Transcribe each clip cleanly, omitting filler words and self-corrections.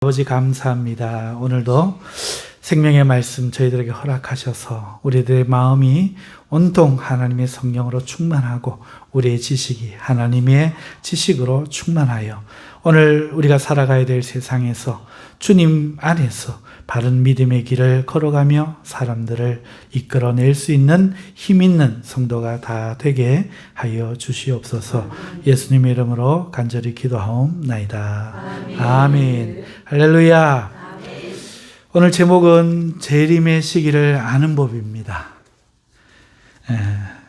아버지 감사합니다. 오늘도 생명의 말씀 저희들에게 허락하셔서 우리들의 마음이 온통 하나님의 성령으로 충만하고 우리의 지식이 하나님의 지식으로 충만하여 오늘 우리가 살아가야 될 세상에서 주님 안에서 바른 믿음의 길을 걸어가며 사람들을 이끌어낼 수 있는 힘 있는 성도가 다 되게 하여 주시옵소서. 예수님의 이름으로 간절히 기도하옵나이다. 아멘. 할렐루야. 아멘. 오늘 제목은 재림의 시기를 아는 법입니다.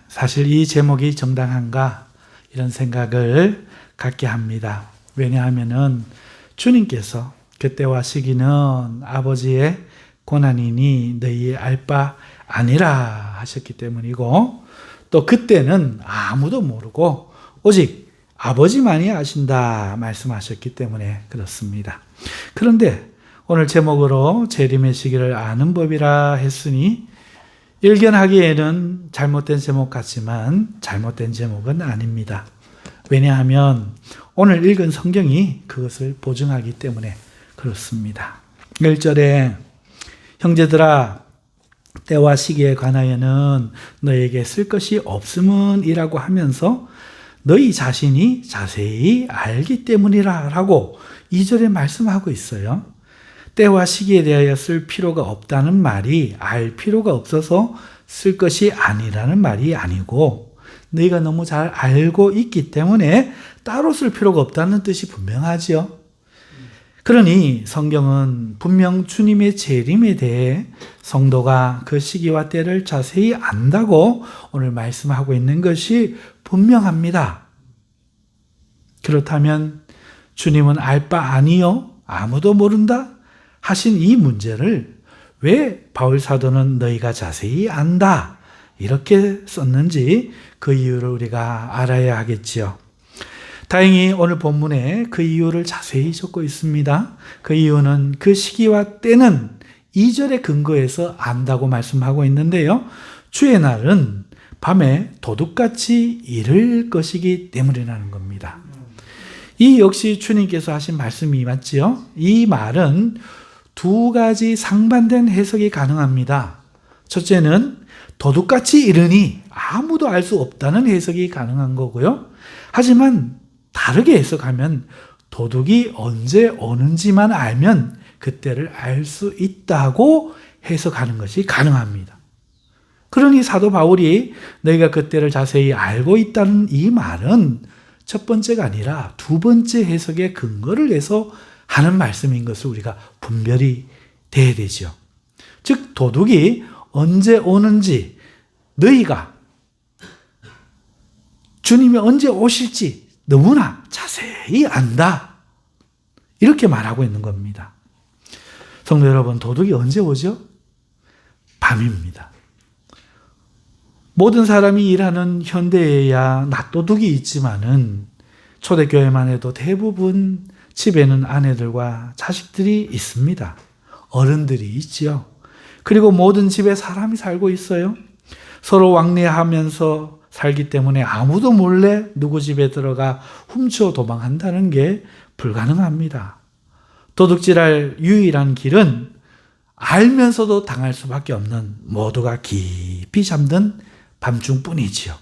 사실 이 제목이 정당한가 이런 생각을 갖게 합니다. 왜냐하면은 주님께서 그때와 시기는 아버지의 고난이니 너희의 알 바 아니라 하셨기 때문이고, 또 그때는 아무도 모르고 오직 아버지만이 아신다 말씀하셨기 때문에 그렇습니다. 그런데 오늘 제목으로 재림의 시기를 아는 법이라 했으니 일견하기에는 잘못된 제목 같지만 잘못된 제목은 아닙니다. 왜냐하면 오늘 읽은 성경이 그것을 보증하기 때문에 그렇습니다. 1절에 형제들아 때와 시기에 관하여는 너에게 쓸 것이 없음은이라고 하면서 너희 자신이 자세히 알기 때문이라 라고 2절에 말씀하고 있어요. 때와 시기에 대하여 쓸 필요가 없다는 말이 알 필요가 없어서 쓸 것이 아니라는 말이 아니고, 너희가 너무 잘 알고 있기 때문에 따로 쓸 필요가 없다는 뜻이 분명하죠. 그러니 성경은 분명 주님의 재림에 대해 성도가 그 시기와 때를 자세히 안다고 오늘 말씀하고 있는 것이 분명합니다. 그렇다면 주님은 알 바 아니요? 아무도 모른다? 하신 이 문제를 왜 바울 사도는 너희가 자세히 안다 이렇게 썼는지 그 이유를 우리가 알아야 하겠지요. 다행히 오늘 본문에 그 이유를 자세히 적고 있습니다. 그 이유는 그 시기와 때는 2절의 근거에서 안다고 말씀하고 있는데요. 주의 날은 밤에 도둑같이 이를 것이기 때문이라는 겁니다. 이 역시 주님께서 하신 말씀이 맞지요? 이 말은 두 가지 상반된 해석이 가능합니다. 첫째는 도둑같이 이르니 아무도 알 수 없다는 해석이 가능한 거고요. 하지만 다르게 해석하면 도둑이 언제 오는지만 알면 그때를 알 수 있다고 해석하는 것이 가능합니다. 그러니 사도 바울이 너희가 그때를 자세히 알고 있다는 이 말은 첫 번째가 아니라 두 번째 해석의 근거를 해서 하는 말씀인 것을 우리가 분별이 돼야 되죠. 즉 도둑이 언제 오는지, 너희가 주님이 언제 오실지 너무나 자세히 안다 이렇게 말하고 있는 겁니다. 성도 여러분, 도둑이 언제 오죠? 밤입니다. 모든 사람이 일하는 현대에야 낮도둑이 있지만은 초대교회만 해도 대부분 집에는 아내들과 자식들이 있습니다. 어른들이 있지요. 그리고 모든 집에 사람이 살고 있어요. 서로 왕래하면서 살기 때문에 아무도 몰래 누구 집에 들어가 훔쳐 도망한다는 게 불가능합니다. 도둑질할 유일한 길은 알면서도 당할 수밖에 없는 모두가 깊이 잠든 밤중뿐이지요.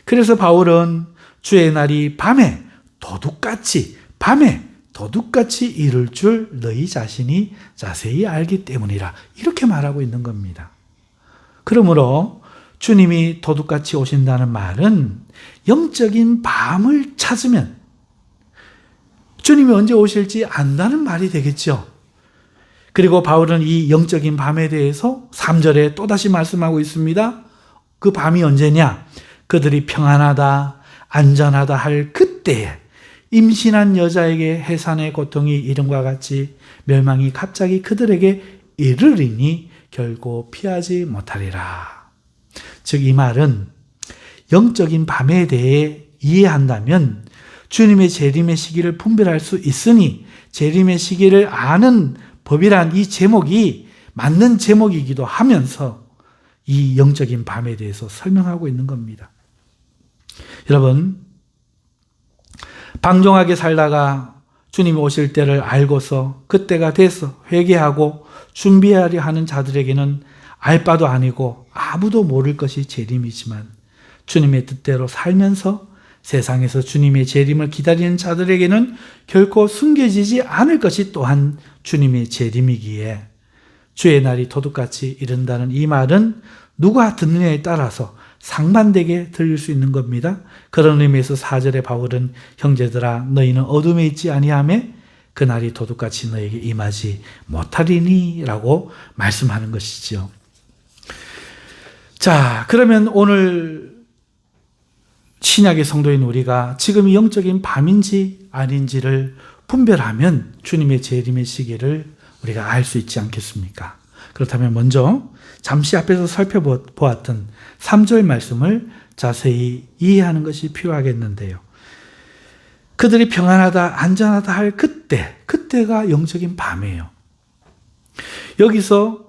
그래서 바울은 주의 날이 밤에 도둑같이 이를 줄 너희 자신이 자세히 알기 때문이라 이렇게 말하고 있는 겁니다. 그러므로 주님이 도둑같이 오신다는 말은 영적인 밤을 찾으면 주님이 언제 오실지 안다는 말이 되겠죠. 그리고 바울은 이 영적인 밤에 대해서 3절에 또다시 말씀하고 있습니다. 그 밤이 언제냐? 그들이 평안하다, 안전하다 할 그때에 임신한 여자에게 해산의 고통이 이름과 같이 멸망이 갑자기 그들에게 이르리니 결코 피하지 못하리라. 즉 이 말은 영적인 밤에 대해 이해한다면 주님의 재림의 시기를 분별할 수 있으니 재림의 시기를 아는 법이란 이 제목이 맞는 제목이기도 하면서 이 영적인 밤에 대해서 설명하고 있는 겁니다. 여러분, 방종하게 살다가 주님이 오실 때를 알고서 그때가 돼서 회개하고 준비하려 하는 자들에게는 알 바도 아니고 아무도 모를 것이 재림이지만, 주님의 뜻대로 살면서 세상에서 주님의 재림을 기다리는 자들에게는 결코 숨겨지지 않을 것이 또한 주님의 재림이기에, 주의 날이 도둑같이 이른다는 이 말은 누가 듣느냐에 따라서 상반되게 들릴 수 있는 겁니다. 그런 의미에서 4절의 바울은 형제들아 너희는 어둠에 있지 아니하매 그 날이 도둑같이 너에게 임하지 못하리니 라고 말씀하는 것이지요. 자, 그러면 오늘 신약의 성도인 우리가 지금이 영적인 밤인지 아닌지를 분별하면 주님의 재림의 시기를 우리가 알 수 있지 않겠습니까? 그렇다면 먼저 잠시 앞에서 살펴보았던 3절 말씀을 자세히 이해하는 것이 필요하겠는데요. 그들이 평안하다, 안전하다 할 그때가 영적인 밤이에요. 여기서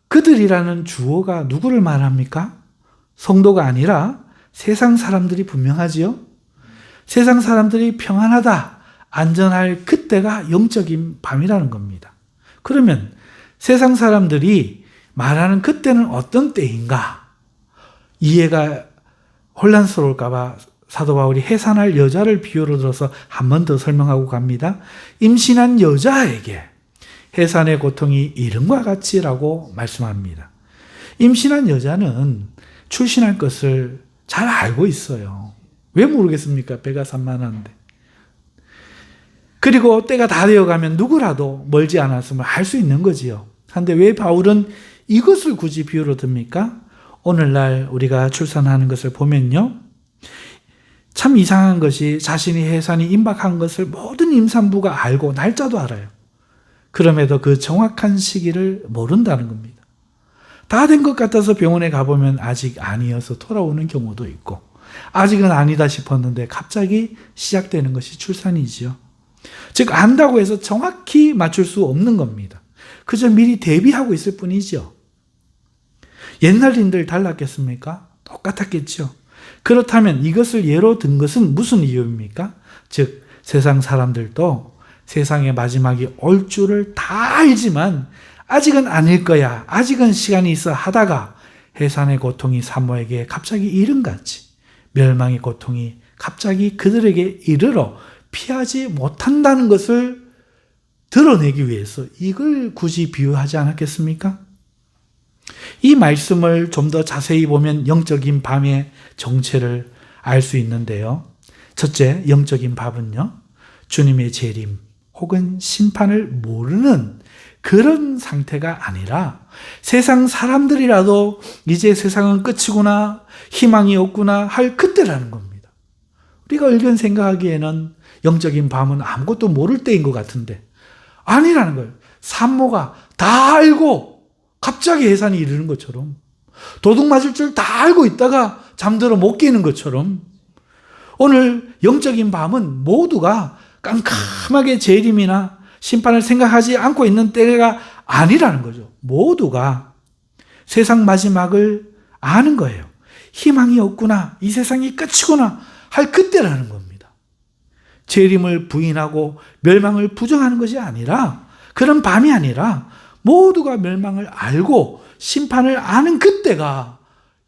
그들이라는 주어가 누구를 말합니까? 성도가 아니라 세상 사람들이 분명하지요. 세상 사람들이 평안하다, 안전할 그때가 영적인 밤이라는 겁니다. 그러면 세상 사람들이 말하는 그때는 어떤 때인가? 이해가 혼란스러울까 봐 사도 바울이 해산할 여자를 비유로 들어서 한 번 더 설명하고 갑니다. 임신한 여자에게 해산의 고통이 이름과 같이라고 말씀합니다. 임신한 여자는 출신할 것을 잘 알고 있어요. 왜 모르겠습니까? 배가 산만한데. 그리고 때가 다 되어가면 누구라도 멀지 않았음을 알 수 있는 거지요. 그런데 왜 바울은 이것을 굳이 비유로 듭니까? 오늘날 우리가 출산하는 것을 보면요, 참 이상한 것이 자신이 해산이 임박한 것을 모든 임산부가 알고 날짜도 알아요. 그럼에도 그 정확한 시기를 모른다는 겁니다. 다 된 것 같아서 병원에 가보면 아직 아니어서 돌아오는 경우도 있고, 아직은 아니다 싶었는데 갑자기 시작되는 것이 출산이지요. 즉 안다고 해서 정확히 맞출 수 없는 겁니다. 그저 미리 대비하고 있을 뿐이죠. 옛날인들 달랐겠습니까? 똑같았겠죠. 그렇다면 이것을 예로 든 것은 무슨 이유입니까? 즉 세상 사람들도 세상의 마지막이 올 줄을 다 알지만 아직은 아닐 거야, 아직은 시간이 있어 하다가 해산의 고통이 사모에게 갑자기 이른같이 멸망의 고통이 갑자기 그들에게 이르러 피하지 못한다는 것을 드러내기 위해서 이걸 굳이 비유하지 않았겠습니까? 이 말씀을 좀 더 자세히 보면 영적인 밤의 정체를 알 수 있는데요. 첫째, 영적인 밤은요, 주님의 재림 혹은 심판을 모르는 그런 상태가 아니라 세상 사람들이라도 이제 세상은 끝이구나, 희망이 없구나 할 그때라는 겁니다. 우리가 의견 생각하기에는 영적인 밤은 아무것도 모를 때인 것 같은데 아니라는 거예요. 산모가 다 알고 갑자기 해산이 이르는 것처럼, 도둑 맞을 줄 다 알고 있다가 잠들어 못 깨는 것처럼, 오늘 영적인 밤은 모두가 깜깜하게 재림이나 심판을 생각하지 않고 있는 때가 아니라는 거죠. 모두가 세상 마지막을 아는 거예요. 희망이 없구나, 이 세상이 끝이구나 할 그때라는 겁니다. 재림을 부인하고 멸망을 부정하는 것이 아니라, 그런 밤이 아니라 모두가 멸망을 알고 심판을 아는 그때가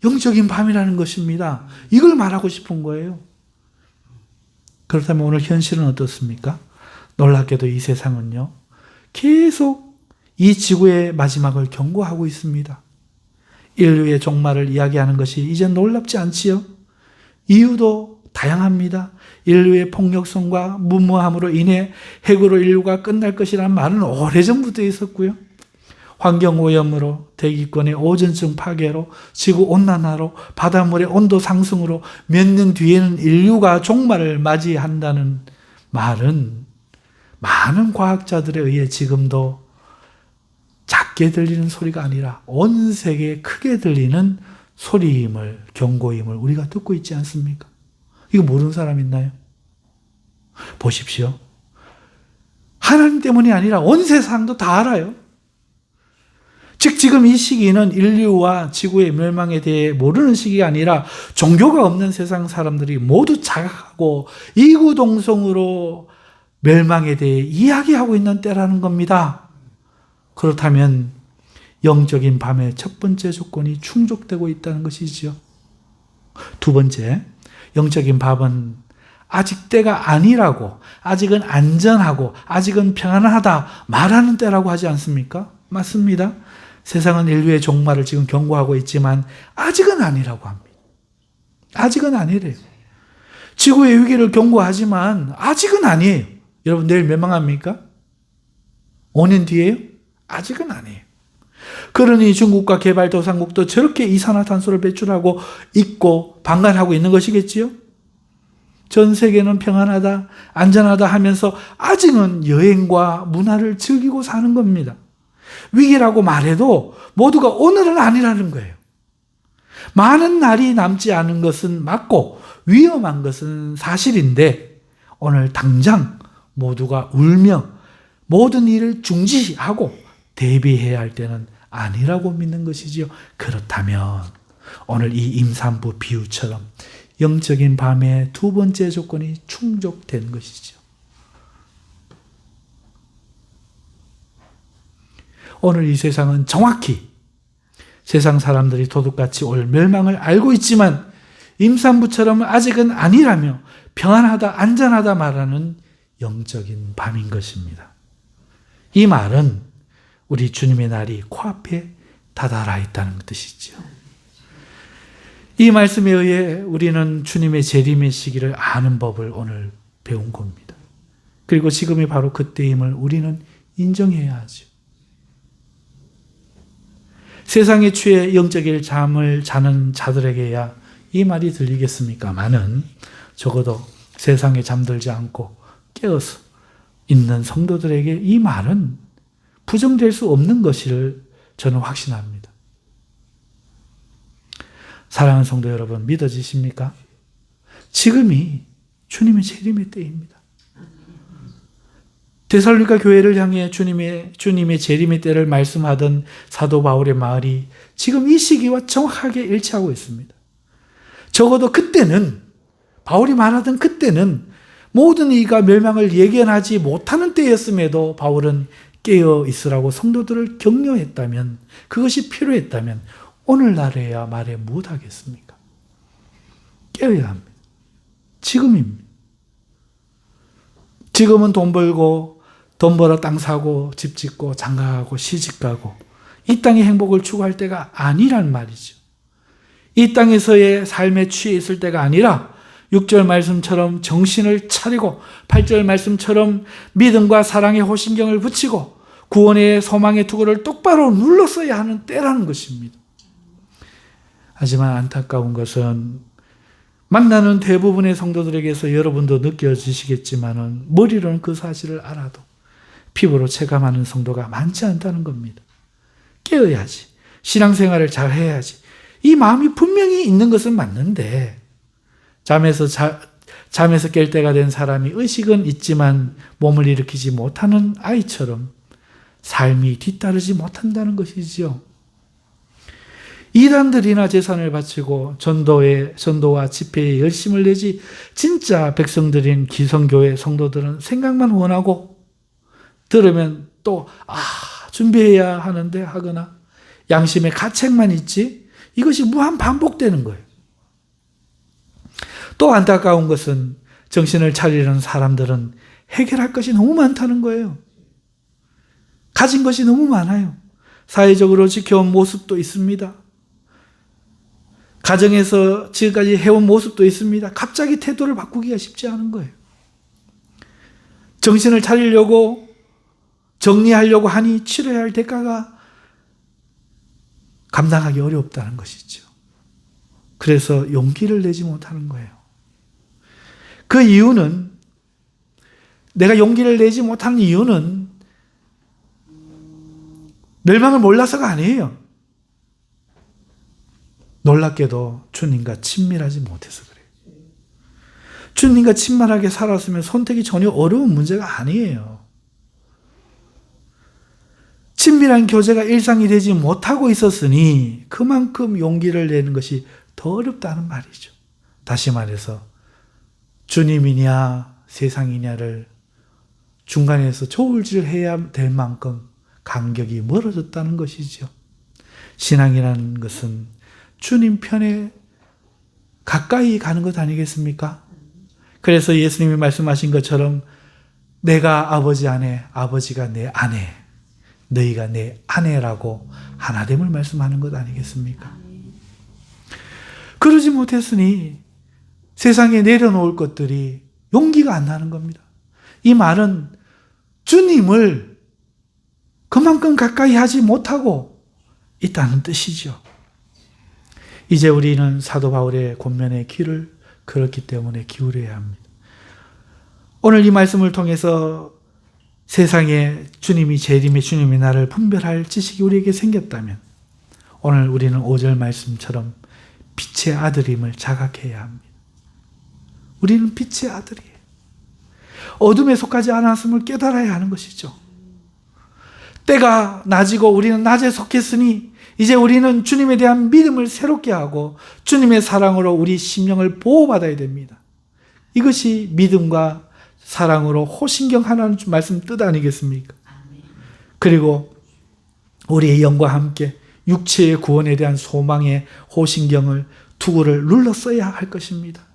영적인 밤이라는 것입니다. 이걸 말하고 싶은 거예요. 그렇다면 오늘 현실은 어떻습니까? 놀랍게도 이 세상은요, 계속 이 지구의 마지막을 경고하고 있습니다. 인류의 종말을 이야기하는 것이 이제 놀랍지 않지요? 이유도 다양합니다. 인류의 폭력성과 무모함으로 인해 핵으로 인류가 끝날 것이라는 말은 오래전부터 있었고요. 환경오염으로, 대기권의 오존층 파괴로, 지구온난화로, 바닷물의 온도 상승으로 몇 년 뒤에는 인류가 종말을 맞이한다는 말은 많은 과학자들에 의해 지금도 작게 들리는 소리가 아니라 온 세계에 크게 들리는 소리임을, 경고임을 우리가 듣고 있지 않습니까? 이거 모르는 사람 있나요? 보십시오. 하나님 때문이 아니라 온 세상도 다 알아요. 즉 지금 이 시기는 인류와 지구의 멸망에 대해 모르는 시기가 아니라 종교가 없는 세상 사람들이 모두 자각하고 이구동성으로 멸망에 대해 이야기하고 있는 때라는 겁니다. 그렇다면 영적인 밤의 첫 번째 조건이 충족되고 있다는 것이지요. 두 번째, 영적인 밤은 아직 때가 아니라고, 아직은 안전하고, 아직은 평안하다 말하는 때라고 하지 않습니까? 맞습니다. 세상은 인류의 종말을 지금 경고하고 있지만 아직은 아니라고 합니다. 아직은 아니래요. 지구의 위기를 경고하지만 아직은 아니에요. 여러분 내일 멸망합니까? 5년 뒤에요? 아직은 아니에요. 그러니 중국과 개발도상국도 저렇게 이산화탄소를 배출하고 있고 방관하고 있는 것이겠지요? 전 세계는 평안하다, 안전하다 하면서 아직은 여행과 문화를 즐기고 사는 겁니다. 위기라고 말해도 모두가 오늘은 아니라는 거예요. 많은 날이 남지 않은 것은 맞고 위험한 것은 사실인데 오늘 당장 모두가 울며 모든 일을 중지하고 대비해야 할 때는 아니라고 믿는 것이지요. 그렇다면 오늘 이 임산부 비유처럼 영적인 밤의 두 번째 조건이 충족된 것이죠. 오늘 이 세상은 정확히 세상 사람들이 도둑같이 올 멸망을 알고 있지만 임산부처럼 아직은 아니라며 평안하다, 안전하다 말하는 영적인 밤인 것입니다. 이 말은 우리 주님의 날이 코앞에 다다라 있다는 뜻이죠. 이 말씀에 의해 우리는 주님의 재림의 시기를 아는 법을 오늘 배운 겁니다. 그리고 지금이 바로 그때임을 우리는 인정해야 하죠. 세상에 취해 영적인 잠을 자는 자들에게야 이 말이 들리겠습니까마는 적어도 세상에 잠들지 않고 깨어서 있는 성도들에게 이 말은 부정될 수 없는 것을 저는 확신합니다. 사랑하는 성도 여러분, 믿어지십니까? 지금이 주님의 재림의 때입니다. 데살로니가 교회를 향해 주님의 재림의 때를 말씀하던 사도 바울의 말이 지금 이 시기와 정확하게 일치하고 있습니다. 적어도 그때는, 바울이 말하던 그때는 모든 이가 멸망을 예견하지 못하는 때였음에도 바울은 깨어 있으라고 성도들을 격려했다면, 그것이 필요했다면 오늘날에야 말해 무엇하겠습니까? 깨어야 합니다. 지금입니다. 지금은 돈 벌어 땅 사고 집 짓고 장가가고 시집 가고 이 땅의 행복을 추구할 때가 아니란 말이죠. 이 땅에서의 삶에 취해 있을 때가 아니라 6절 말씀처럼 정신을 차리고 8절 말씀처럼 믿음과 사랑의 호신경을 붙이고 구원의 소망의 투구를 똑바로 눌렀어야 하는 때라는 것입니다. 하지만 안타까운 것은 만나는 대부분의 성도들에게서 여러분도 느껴지시겠지만 머리로는 그 사실을 알아도 피부로 체감하는 성도가 많지 않다는 겁니다. 깨어야지. 신앙생활을 잘 해야지. 이 마음이 분명히 있는 것은 맞는데 잠에서 깰 때가 된 사람이 의식은 있지만 몸을 일으키지 못하는 아이처럼 삶이 뒤따르지 못한다는 것이지요. 이단들이나 재산을 바치고 전도와 집회에 열심을 내지 진짜 백성들인 기성교회 성도들은 생각만 원하고 들으면 또 준비해야 하는데 하거나 양심의 가책만 있지 이것이 무한 반복되는 거예요. 또 안타까운 것은 정신을 차리려는 사람들은 해결할 것이 너무 많다는 거예요. 가진 것이 너무 많아요. 사회적으로 지켜온 모습도 있습니다. 가정에서 지금까지 해온 모습도 있습니다. 갑자기 태도를 바꾸기가 쉽지 않은 거예요. 정신을 차리려고 정리하려고 하니 치러야 할 대가가 감당하기 어렵다는 것이죠. 그래서 용기를 내지 못하는 거예요. 그 이유는 내가 용기를 내지 못하는 이유는 멸망을 몰라서가 아니에요. 놀랍게도 주님과 친밀하지 못해서 그래요. 주님과 친밀하게 살았으면 선택이 전혀 어려운 문제가 아니에요. 친밀한 교제가 일상이 되지 못하고 있었으니 그만큼 용기를 내는 것이 더 어렵다는 말이죠. 다시 말해서 주님이냐 세상이냐를 중간에서 저울질해야 될 만큼 간격이 멀어졌다는 것이죠. 신앙이라는 것은 주님 편에 가까이 가는 것 아니겠습니까? 그래서 예수님이 말씀하신 것처럼 내가 아버지 안에, 아버지가 내 안에, 너희가 내 아내라고 하나됨을 말씀하는 것 아니겠습니까? 그러지 못했으니 세상에 내려놓을 것들이 용기가 안 나는 겁니다. 이 말은 주님을 그만큼 가까이 하지 못하고 있다는 뜻이죠. 이제 우리는 사도 바울의 권면의 귀를 그렇기 때문에 기울여야 합니다. 오늘 이 말씀을 통해서 세상에 주님이 재림의 주님이 나를 분별할 지식이 우리에게 생겼다면 오늘 우리는 5절 말씀처럼 빛의 아들임을 자각해야 합니다. 우리는 빛의 아들이에요. 어둠에 속하지 않았음을 깨달아야 하는 것이죠. 때가 낮이고 우리는 낮에 속했으니 이제 우리는 주님에 대한 믿음을 새롭게 하고 주님의 사랑으로 우리 심령을 보호받아야 됩니다. 이것이 믿음과 사랑으로 호신경하라는 말씀 뜻 아니겠습니까? 그리고 우리의 영과 함께 육체의 구원에 대한 소망의 호신경을 투구를 눌렀어야 할 것입니다.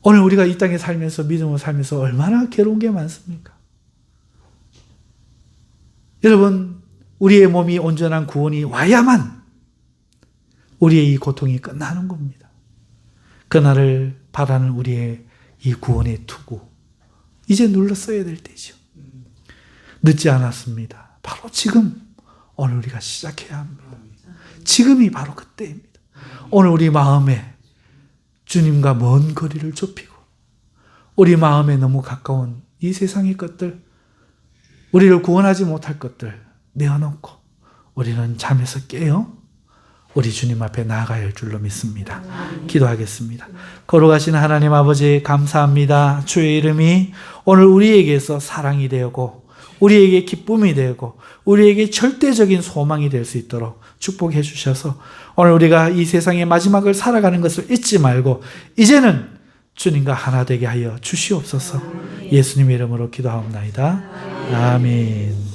오늘 우리가 이 땅에 살면서 믿음으로 살면서 얼마나 괴로운 게 많습니까? 여러분, 우리의 몸이 온전한 구원이 와야만 우리의 이 고통이 끝나는 겁니다. 그날을 바라는 우리의 이 구원의 투구, 이제 눌렀어야 될 때죠. 늦지 않았습니다. 바로 지금 오늘 우리가 시작해야 합니다. 지금이 바로 그때입니다. 오늘 우리 마음에 주님과 먼 거리를 좁히고 우리 마음에 너무 가까운 이 세상의 것들, 우리를 구원하지 못할 것들 내어놓고 우리는 잠에서 깨어 우리 주님 앞에 나아가야 할 줄로 믿습니다. 기도하겠습니다. 거룩하신 하나님 아버지 감사합니다. 주의 이름이 오늘 우리에게서 사랑이 되고 우리에게 기쁨이 되고 우리에게 절대적인 소망이 될 수 있도록 축복해 주셔서 오늘 우리가 이 세상의 마지막을 살아가는 것을 잊지 말고 이제는 주님과 하나 되게 하여 주시옵소서. 예수님의 이름으로 기도하옵나이다. 아멘.